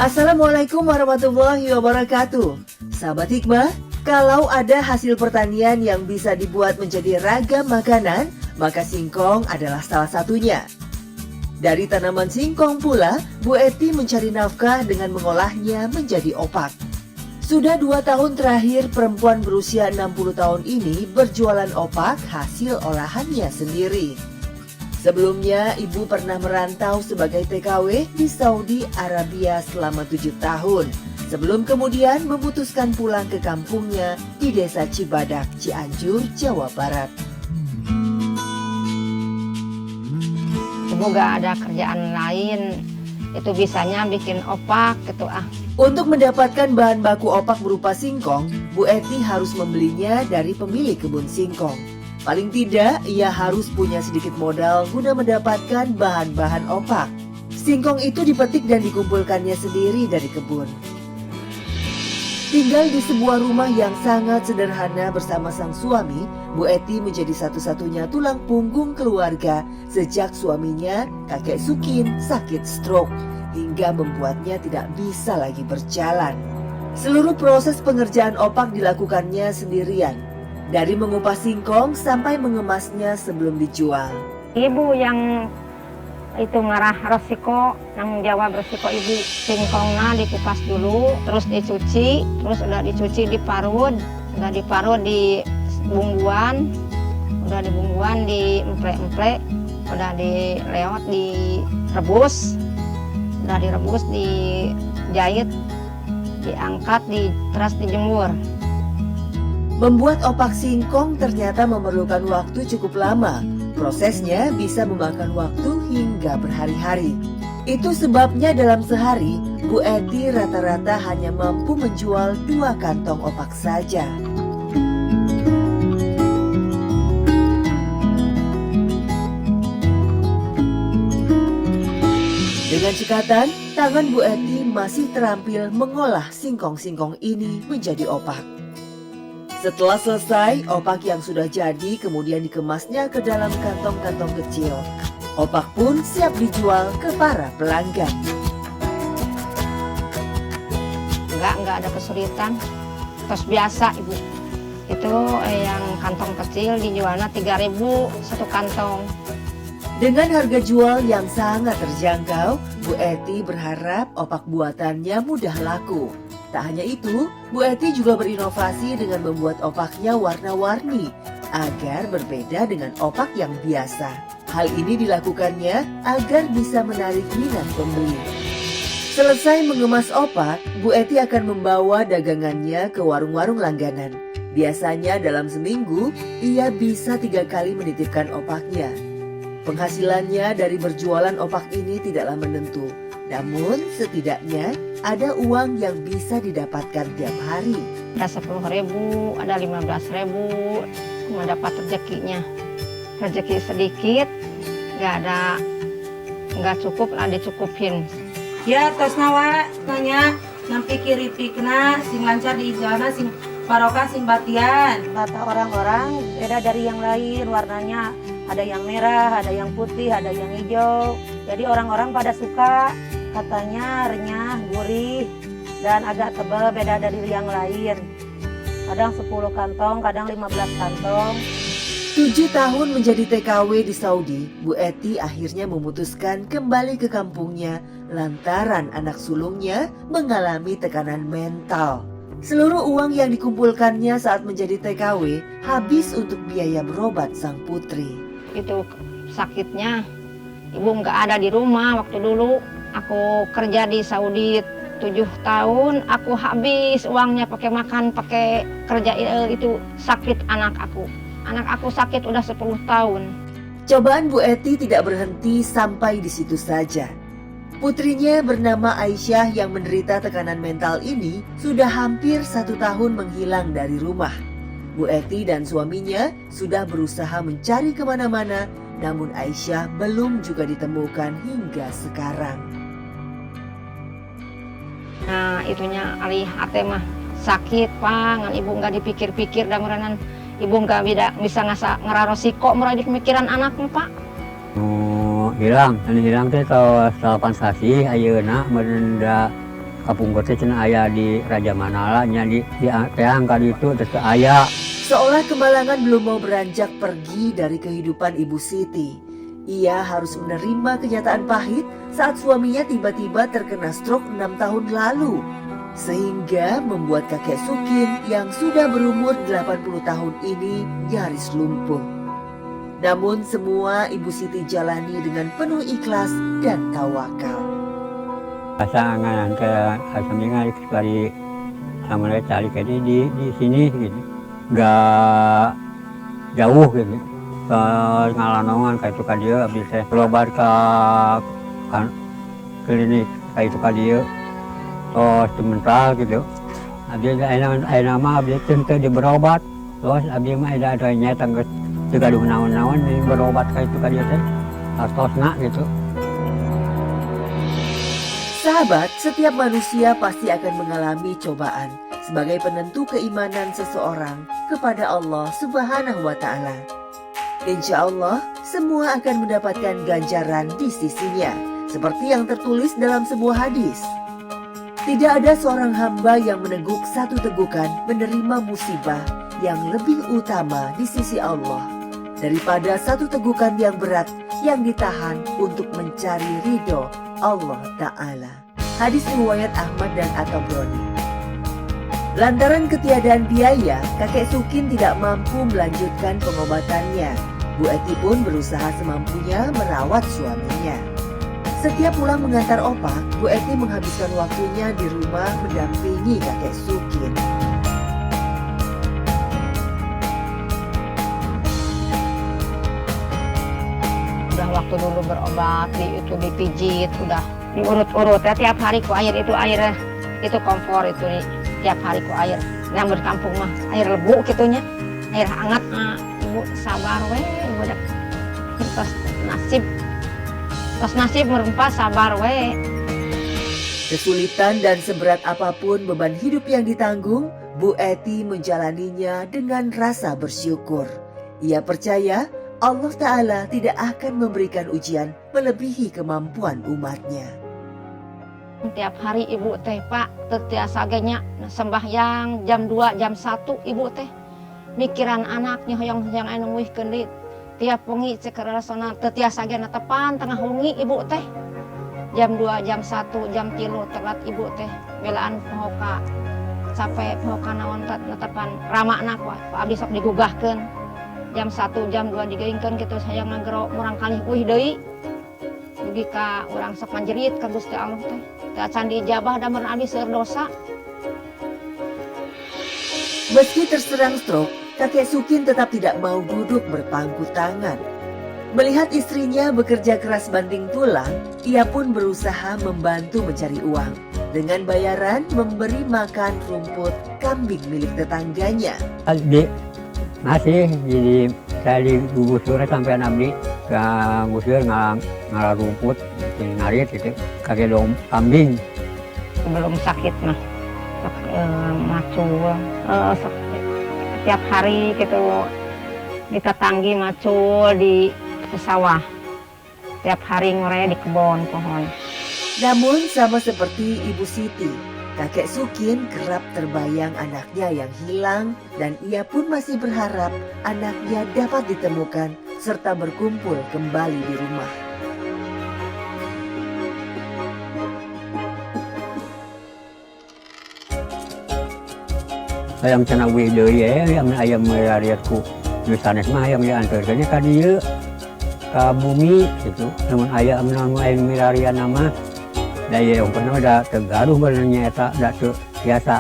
Assalamualaikum warahmatullahi wabarakatuh. Sahabat Hikmah, kalau ada hasil pertanian yang bisa dibuat menjadi ragam makanan, maka singkong adalah salah satunya. Dari tanaman singkong pula, Bu Eti mencari nafkah dengan mengolahnya menjadi opak. Sudah 2 tahun terakhir perempuan berusia 60 tahun ini berjualan opak hasil olahannya sendiri. Sebelumnya, ibu pernah merantau sebagai TKW di Saudi Arabia selama 7 tahun. Sebelum kemudian memutuskan pulang ke kampungnya di Desa Cibadak, Cianjur, Jawa Barat. Ibu gak ada kerjaan lain, itu bisanya bikin opak gitu ah. Untuk mendapatkan bahan baku opak berupa singkong, Bu Eti harus membelinya dari pemilik kebun singkong. Paling tidak, ia harus punya sedikit modal guna mendapatkan bahan-bahan opak. Singkong itu dipetik dan dikumpulkannya sendiri dari kebun. Tinggal di sebuah rumah yang sangat sederhana bersama sang suami, Bu Eti menjadi satu-satunya tulang punggung keluarga sejak suaminya, kakek Sukin, sakit stroke hingga membuatnya tidak bisa lagi berjalan. Seluruh proses pengerjaan opak dilakukannya sendirian. Dari mengupas singkong sampai mengemasnya sebelum dijual. Ibu yang itu ngarah resiko, tanggung jawab resiko ibu. Singkongnya dikupas dulu, terus dicuci, terus udah dicuci diparut, udah diparut di bumbuan, udah di bumbuan di emplek-emplek, udah dileot direbus, udah direbus dijahit, diangkat, terus dijemur. Membuat opak singkong ternyata memerlukan waktu cukup lama. Prosesnya bisa memakan waktu hingga berhari-hari. Itu sebabnya dalam sehari, Bu Eti rata-rata hanya mampu menjual 2 kantong opak saja. Dengan cekatan, tangan Bu Eti masih terampil mengolah singkong-singkong ini menjadi opak. Setelah selesai, opak yang sudah jadi kemudian dikemasnya ke dalam kantong-kantong kecil. Opak pun siap dijual ke para pelanggan. Enggak ada kesulitan. Terus biasa ibu. Itu yang kantong kecil dijualnya 3.000 satu kantong. Dengan harga jual yang sangat terjangkau, Bu Eti berharap opak buatannya mudah laku. Tak hanya itu, Bu Eti juga berinovasi dengan membuat opaknya warna-warni agar berbeda dengan opak yang biasa. Hal ini dilakukannya agar bisa menarik minat pembeli. Selesai mengemas opak, Bu Eti akan membawa dagangannya ke warung-warung langganan. Biasanya dalam seminggu, ia bisa 3 kali menitipkan opaknya. Penghasilannya dari berjualan opak ini tidaklah menentu. Namun setidaknya ada uang yang bisa didapatkan tiap hari. Ada 10.000, ada 15.000, cuma dapat rezekinya. Rezeki sedikit, nggak cukup lah dicukupin. Ya tos nawa nanya nampi kiri pikna sing lancar di ijana sing barokah sing batian. Kata orang-orang beda dari yang lain warnanya. Ada yang merah, ada yang putih, ada yang hijau. Jadi orang-orang pada suka, katanya renyah, gurih, dan agak tebal beda dari yang lain. Kadang 10 kantong, kadang 15 kantong. 7 tahun menjadi TKW di Saudi, Bu Eti akhirnya memutuskan kembali ke kampungnya lantaran anak sulungnya mengalami tekanan mental. Seluruh uang yang dikumpulkannya saat menjadi TKW habis untuk biaya berobat sang putri. Itu sakitnya, ibu nggak ada di rumah waktu dulu. Aku kerja di Saudi 7 tahun, aku habis uangnya pakai makan, pakai kerja itu sakit anak aku. Anak aku sakit udah 10 tahun. Cobaan Bu Eti tidak berhenti sampai di situ saja. Putrinya bernama Aisyah yang menderita tekanan mental ini sudah hampir 1 tahun menghilang dari rumah. Bu Eti dan suaminya sudah berusaha mencari kemana-mana, namun Aisyah belum juga ditemukan hingga sekarang. Nah itunya alih hati mah sakit pak, ngan ibu nggak dipikir-pikir dan meranan ibu nggak bisa ngerarosiko mulai di pemikiran anaknya pak. Hilang teh tahu 8 sasi ayeuna meureun kapung teh cenah aya di Raja Manala nya di teang ka ditu teh aya. Seolah kemalangan belum mau beranjak pergi dari kehidupan Ibu Siti. Ia harus menerima kenyataan pahit saat suaminya tiba-tiba terkena stroke 6 tahun lalu. Sehingga membuat kakek Sukin yang sudah berumur 80 tahun ini nyaris lumpuh. Namun semua Ibu Siti jalani dengan penuh ikhlas dan tawakal. Pasangan kayak asamnya sekali sama dia cari kayak di sini gitu. Gak jauh gitu. Ke ngalanongan kayak itu ka dia bisa berobat ke klinik kayak itu ka dia. Oh sementara gitu. Abis ada nama abis itu dia berobat. Terus abis mah ada nyata ke gaduh naon-naon berobat kayak itu ka dia teh. Atosna gitu. Sahabat, setiap manusia pasti akan mengalami cobaan sebagai penentu keimanan seseorang kepada Allah Subhanahu wa Ta'ala. Insya Allah, semua akan mendapatkan ganjaran di sisinya, seperti yang tertulis dalam sebuah hadis. Tidak ada seorang hamba yang meneguk satu tegukan menerima musibah yang lebih utama di sisi Allah daripada satu tegukan yang berat yang ditahan untuk mencari ridho Allah Ta'ala. Hadis riwayat Ahmad dan At-Tabrani. Lantaran ketiadaan biaya, kakek Sukin tidak mampu melanjutkan pengobatannya. Bu Eti pun berusaha semampunya merawat suaminya. Setiap pulang mengantar opak, Bu Eti menghabiskan waktunya di rumah mendampingi kakek Sukin. Udah waktu dulu berobat, itu dipijit, udah diurut-urut. Ya, tiap hari ku air itu kompor itu tiap hari ku air. Yang berkampung mah air lebu gitunya, air hangat. Ibu sabar we, ibu dak tos nasib merempah sabar we. Kesulitan dan seberat apapun beban hidup yang ditanggung, Bu Eti menjalaninya dengan rasa bersyukur. Ia percaya Allah Ta'ala tidak akan memberikan ujian melebihi kemampuan umatnya. Tiap hari ibu teh pak tetiasa genya sembahyang jam 2 jam 1 ibu teh mikiran anaknya yang anu nguihkeun deui tiap wengi cek rasana tetiasa ge netepan tengah wengi ibu teh jam 2 jam 1 jam 3 telat ibu teh belaan pohoka sampai pohoka naon netepan ramakna ku abdi sok digugahkeun jam 1 jam 2 digeingkeun kitu saya ngagero murang kalih uih deui dugi ka urang sok manjerit ka Gusti Allah teh teu acan diijabah da meureun abdi seueur dosa. Meski terserang stroke, kakek Sukin tetap tidak mau duduk berpangku tangan. Melihat istrinya bekerja keras banting tulang, ia pun berusaha membantu mencari uang dengan bayaran memberi makan rumput kambing milik tetangganya. Masih jadi saya digusur sampai abdi ke gusur ngalah rumput ngarit gitu kakek dom kambing. Belum sakit mah macul tiap hari gitu ditetanggi macul di sawah tiap hari ngore di kebun pohon. Namun sama seperti Ibu Siti, kakek Sukin kerap terbayang anaknya yang hilang dan ia pun masih berharap anaknya dapat ditemukan serta berkumpul kembali di rumah. Yang cenah we deui yang aya melihatku di sanes mah yang diantarkeun ka dieu ka bumi gitu. Namun aya anu aya milarian nama da ieu umpama da teu gaduh benernya eta da teu biasa